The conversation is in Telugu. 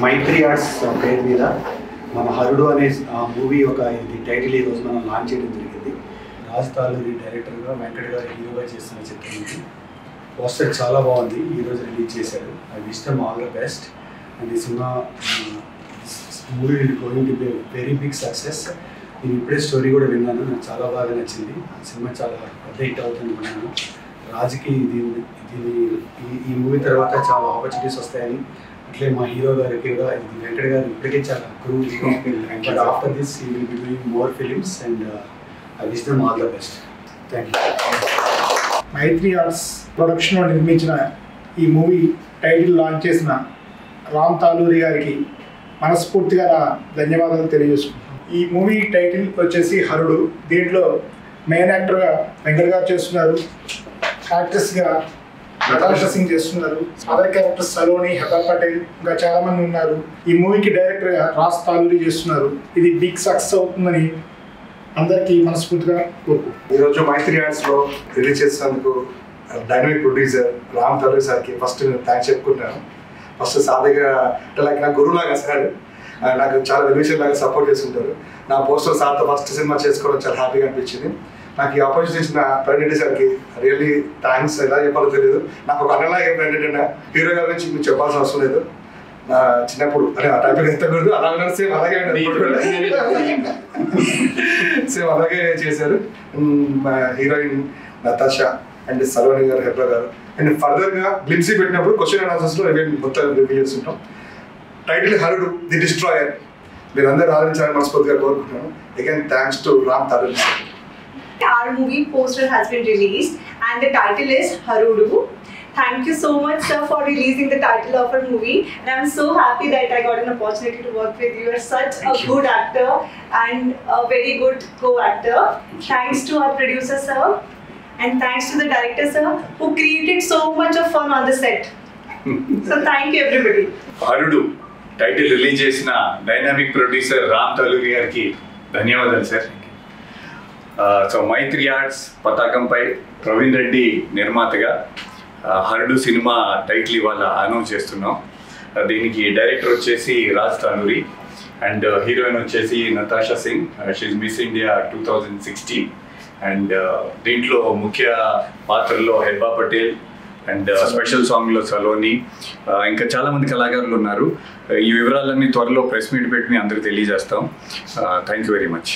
మైత్రి ఆర్ట్స్ పేరు మీద మన హరుడు అనే మూవీ ఇది టైటిల్ ఈరోజు మనం లాంచ్ చేయడం జరిగింది. రాజ్ తాలూరి డైరెక్టర్గా, వెంకట్ గారు హీరోగా చేస్తున్న చిత్రం ఇది. పోస్టర్ చాలా బాగుంది, ఈరోజు రిలీజ్ చేశారు. I wish them all the best. And ఈ cinema movie going to be very big success. నేను ఇప్పుడే స్టోరీ కూడా విన్నాను, నాకు చాలా బాగా నచ్చింది. సినిమా చాలా పెద్ద హిట్ అవుతుంది అనుకున్నాను. రాజుకి ఈ మూవీ తర్వాత చాలా ఆపర్చునిటీస్ వస్తాయని, అట్లే మా హీరో గారికి కూడా వెంకట్ గారు ఇప్పటికే చాలా prove but after this he will be doing more films and I wish them all the best. Thank you. Mythri Arts ప్రొడక్షన్లో నిర్మించిన ఈ మూవీ టైటిల్ లాంచ్ చేసిన రామ్ తాలూరి గారికి మనస్ఫూర్తిగా నా ధన్యవాదాలు తెలియజేసుకుంటున్నాను. ఈ మూవీ టైటిల్ వచ్చేసి హరుడు. దీంట్లో మెయిన్ యాక్టర్గా వెంకట్ గారు చేస్తున్నారు, యాక్ట్రెస్గా నతాషా సింగ్ చేస్తున్నారు, అదర్ క్యారెక్టర్స్ సలోని, హెబా పటేల్, ఇంకా చాలా మంది ఉన్నారు. ఈ మూవీకి డైరెక్టర్గా రాజ్ తాలూరి చేస్తున్నారు. ఇది బిగ్ సక్సెస్ అవుతుందని అందరికీ మనస్ఫూర్తిగా కోరుకుంటున్నాను. ఈరోజు మైత్రి ఆర్ట్స్లో రిలీజ్ చేసినందుకు డైనమిక్ ప్రొడ్యూసర్ రామ్ తాలూరి సార్కి ఫస్ట్ నేను థ్యాంక్స్ చెప్పుకుంటున్నాను. ఫస్ట్ సార్ దగ్గర లైక్ నా గురువులాగా సార్ నాకు చాలా వెల్విషన్ లాగా సపోర్ట్ చేస్తుంటారు. నా పోస్టర్ సార్తో ఫస్ట్ సినిమా చేసుకోవడం చాలా హ్యాపీగా అనిపించింది. నాకు ఈ ఆపర్చునిటీ ఇచ్చిన ప్రెసిడెంట్ సార్కి రియల్లీ థ్యాంక్స్. ఎలా చెప్పాలో తెలియదు. నాకు ఒక అన్నలాగే ప్రెసిడెంట్ హీరో గారి నుంచి మీకు చెప్పాల్సిన అవసరం లేదు. నా చిన్నప్పుడు అంటే ఆ టైప్లో ఎత్తకూడదు, అలాగే సేమ్ అలాగే సేమ్ అలాగే చేశారు. హీరోయిన్ నతాషా అండ్ సలోని గారు, హెబ్రా గారు అండ్ ఫర్దర్గా గ్లిమ్సీ పెట్టినప్పుడు క్వశ్చన్ అండ్ ఆన్సర్స్లో మొత్తం రివ్యూ చేస్తుంటాం. Title Harudu the destroyer. మీరందరూ ఆదరించాలని మనస్ఫూర్తిగా కోరుకుంటున్నాను. Again thanks to Ram Taluri sir. Our movie poster has been released and the title is Harudu. Thank you so much, sir, for releasing the title of our movie. And I'm so happy that I got an opportunity to work with you. You are such a good actor and a very good co-actor. Thanks to our producer, sir, and thanks to the director, sir, who created so much of fun on the set. So thank you, everybody. Harudu title release చేసిన డైనామిక్ ప్రొడ్యూసర్ రామ్ తాలూరి గారికి ధన్యవాదాలు సార్. సో మైత్రి ఆర్ట్స్ పతాకంపై ప్రవీణ్ రెడ్డి నిర్మాతగా హరుడు సినిమా టైటిల్ ఇవాళ అనౌన్స్ చేస్తున్నాం. దీనికి డైరెక్టర్ వచ్చేసి రాజ్ తాలూరి అండ్ హీరోయిన్ వచ్చేసి Natasha Singh. She Miss India 2016 and దీంట్లో ముఖ్య పాత్రలో హెబా పటేల్ అండ్ స్పెషల్ సాంగ్లో సలోని, ఇంకా చాలామంది కళాకారులు ఉన్నారు. ఈ వివరాలన్నీ త్వరలో ప్రెస్ మీట్ పెట్టి అందరికీ తెలియజేస్తాం. Thank you very much.